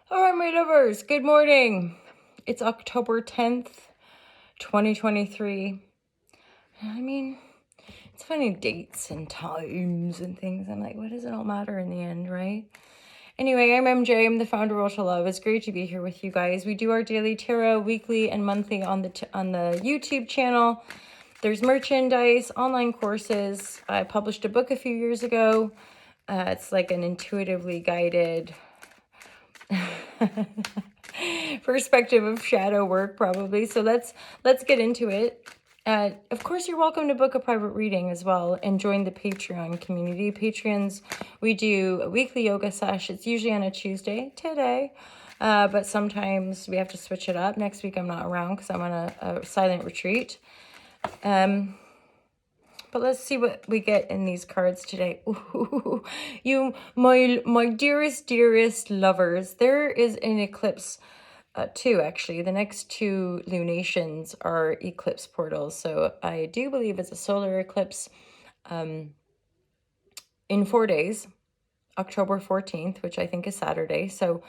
All right, my lovers, good morning. It's October 10th, 2023. I mean, it's funny, dates and times and things. I'm like, what does it all matter in the end, right? Anyway, I'm MJ. I'm the founder of Ultra Love. It's great to be here with you guys. We do our daily tarot weekly and monthly on the YouTube channel. There's merchandise, online courses. I published a book a few years ago. It's like an intuitively guided perspective of shadow work, probably. So let's get into it. Of course, you're welcome to book a private reading as well and join the Patreon community. Patreons, we do a weekly yoga sesh. It's usually on a Tuesday, today, but sometimes we have to switch it up. Next week I'm not around because I'm on a silent retreat. But let's see what we get in these cards today. Ooh, you, my dearest lovers, there is an eclipse. Two, actually. The next two lunations are eclipse portals. So I do believe it's a solar eclipse in 4 days, October 14th, which I think is Saturday. So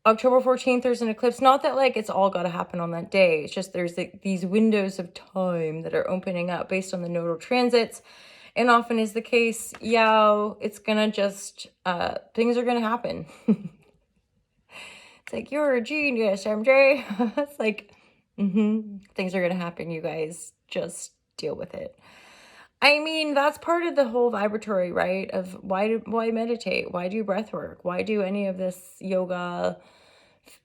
October 14th, there's an eclipse. Not that like it's all got to happen on that day. It's just there's these windows of time that are opening up based on the nodal transits. And often is the case, yeah, it's going to just, things are going to happen. It's like, you're a genius, MJ. It's like, things are going to happen, you guys. Just deal with it. I mean, that's part of the whole vibratory, right? Of why meditate? Why do breath work? Why do any of this yoga,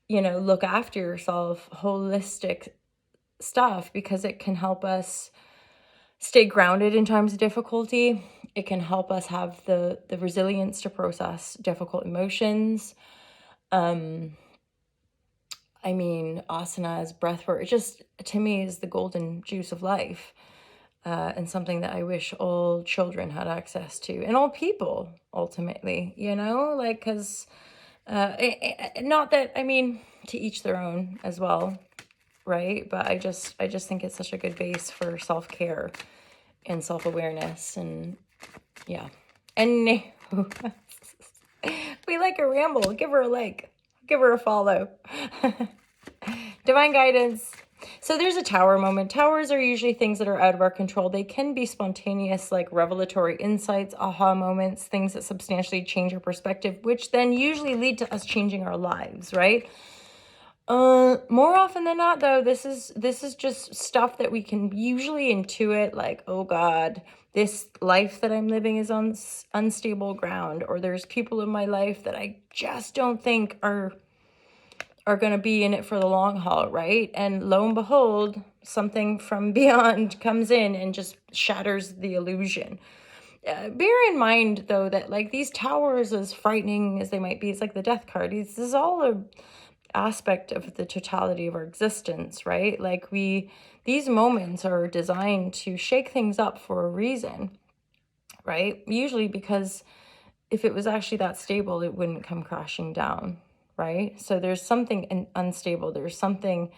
look after yourself, holistic stuff? Because it can help us stay grounded in times of difficulty. It can help us have the resilience to process difficult emotions. I mean, asanas, breath work, it just, to me, is the golden juice of life. And something that I wish all children had access to, and all people, ultimately, because not that, I mean, to each their own as well, right? But I just think it's such a good base for self-care and self-awareness, and yeah. And we like a ramble. Give her a like. Give her a follow. Divine guidance. So there's a tower moment. Towers are usually things that are out of our control. They can be spontaneous, like revelatory insights, aha moments, things that substantially change our perspective, which then usually lead to us changing our lives, right? More often than not, though, this is just stuff that we can usually intuit, like, oh God, this life that I'm living is on unstable ground, or there's people in my life that I just don't think are going to be in it for the long haul, right? And lo and behold, something from beyond comes in and just shatters the illusion. Bear in mind, though, that like these towers, as frightening as they might be, it's like the death card. This is all a aspect of the totality of our existence, right? Like these moments are designed to shake things up for a reason, right? Usually because if it was actually that stable, it wouldn't come crashing down, right? So there's something unstable. There's something,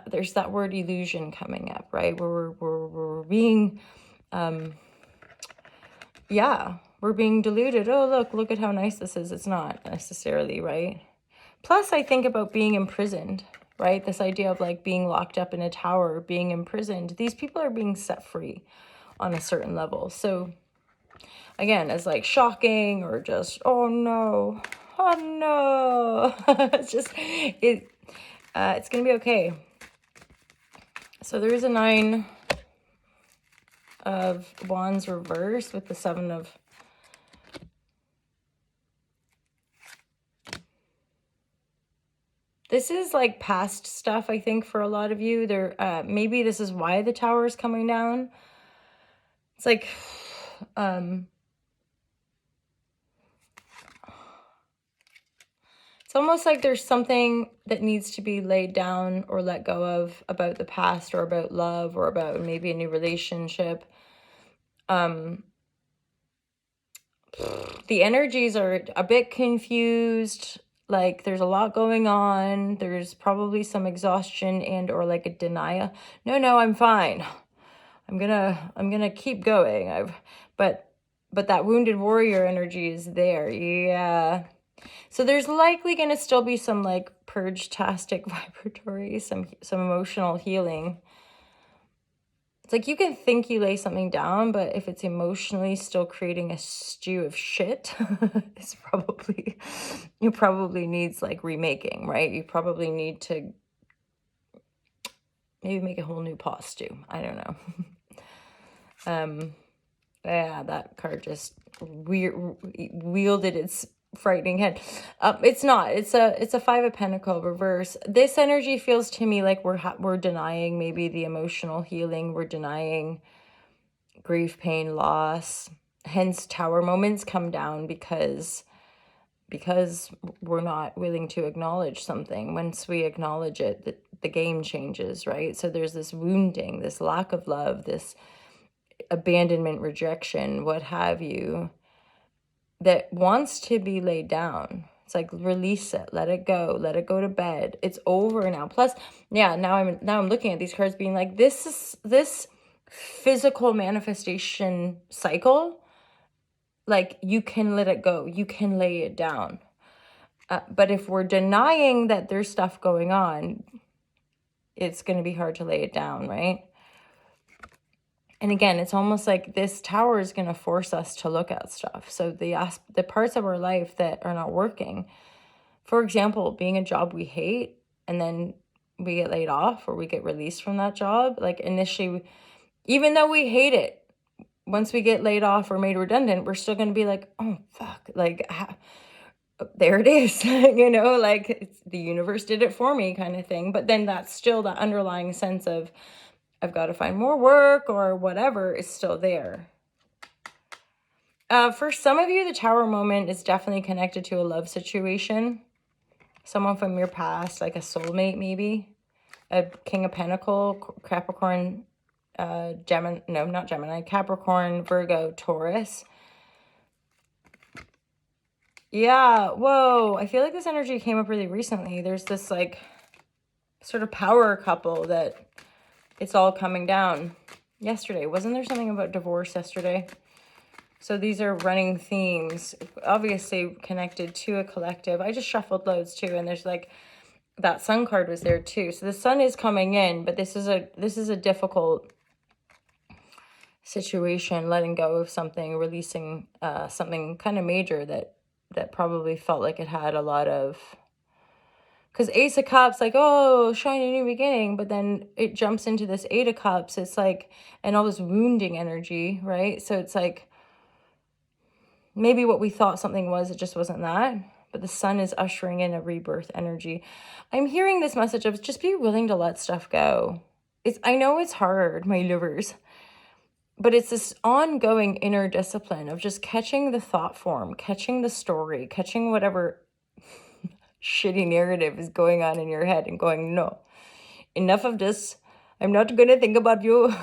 there's that word illusion coming up, right? Where we're being, we're being deluded. Oh, look at how nice this is. It's not necessarily, right? Plus, I think about being imprisoned, right? This idea of like being locked up in a tower, being imprisoned. These people are being set free on a certain level. So again, as like shocking or just, oh no, it's just, it's going to be okay. So there is a 9 of Wands reversed with the 7 of this is like past stuff, I think, for a lot of you. Maybe this is why the tower is coming down. It's like, it's almost like there's something that needs to be laid down or let go of about the past, or about love, or about maybe a new relationship. The energies are a bit confused. Like there's a lot going on. There's probably some exhaustion and or like a denial. No, I'm fine. I'm gonna keep going. But that wounded warrior energy is there. Yeah. So there's likely going to still be some like purge-tastic vibratory, some emotional healing. It's like you can think you lay something down, but if it's emotionally still creating a stew of shit, it probably needs like remaking, right? You probably need to maybe make a whole new pot stew. I don't know. Yeah, that card just wielded its frightening head. It's not. It's a Five of Pentacles reverse. This energy feels to me like we're denying maybe the emotional healing. We're denying grief, pain, loss. Hence, Tower moments come down because we're not willing to acknowledge something. Once we acknowledge it, the game changes, right? So there's this wounding, this lack of love, this abandonment, rejection, what have you, that wants to be laid down. It's like, release it, let it go to bed. It's over now. Plus, yeah, now I'm looking at these cards being like, this physical manifestation cycle, like, you can let it go, you can lay it down. But if we're denying that there's stuff going on, it's going to be hard to lay it down, right? And again, it's almost like this tower is going to force us to look at stuff. So the parts of our life that are not working, for example, being a job we hate and then we get laid off or we get released from that job, like initially, even though we hate it, once we get laid off or made redundant, we're still going to be like, oh, fuck, like, there it is, you know, like the universe did it for me kind of thing. But then that's still the underlying sense of, I've got to find more work or whatever is still there. For some of you, the Tower moment is definitely connected to a love situation. Someone from your past, like a soulmate maybe. A King of Pentacles, Capricorn, Gemini, no, not Gemini, Capricorn, Virgo, Taurus. Yeah, whoa, I feel like this energy came up really recently. There's this like sort of power couple that it's all coming down yesterday. Wasn't there something about divorce yesterday? So these are running themes, obviously connected to a collective. I just shuffled loads too, and there's like that Sun card was there too. So the Sun is coming in, but this is a difficult situation, letting go of something, releasing something kind of major that probably felt like it had a lot of, because Ace of Cups, like, oh, shiny new beginning, but then it jumps into this Eight of Cups. It's like, and all this wounding energy, right? So it's like, maybe what we thought something was, it just wasn't that. But the Sun is ushering in a rebirth energy. I'm hearing this message of just be willing to let stuff go. I know it's hard, my lovers, but it's this ongoing inner discipline of just catching the thought form, catching the story, catching whatever shitty narrative is going on in your head and going, no, enough of this. I'm not going to think about you.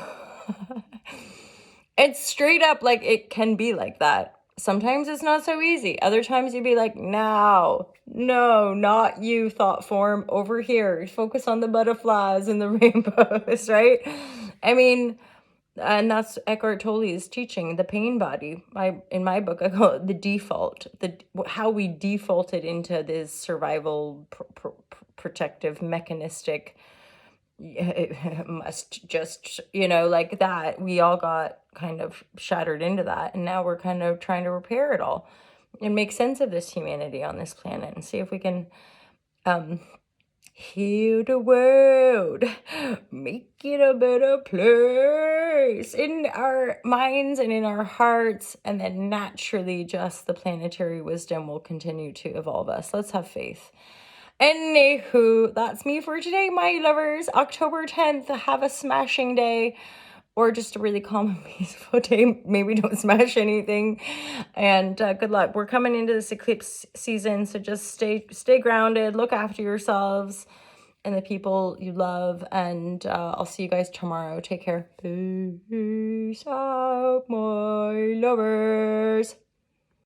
It's straight up, like, it can be like that. Sometimes it's not so easy. Other times you'd be like, no, not you, thought form, over here. Focus on the butterflies and the rainbows, right? I mean, and that's Eckhart Tolle's teaching, the pain body. In my book, I call it the default, how we defaulted into this survival, protective, mechanistic, must just, you know, like that. We all got kind of shattered into that, and now we're kind of trying to repair it all and make sense of this humanity on this planet and see if we can heal the world, make it a better place in our minds and in our hearts, and then naturally just the planetary wisdom will continue to evolve us. Let's have faith. Anywho, that's me for today, my lovers. October 10th, have a smashing day, or just a really calm and peaceful day. Maybe don't smash anything. And good luck. We're coming into this eclipse season, so just stay grounded, look after yourselves and the people you love. And I'll see you guys tomorrow. Take care. Peace out, my lovers.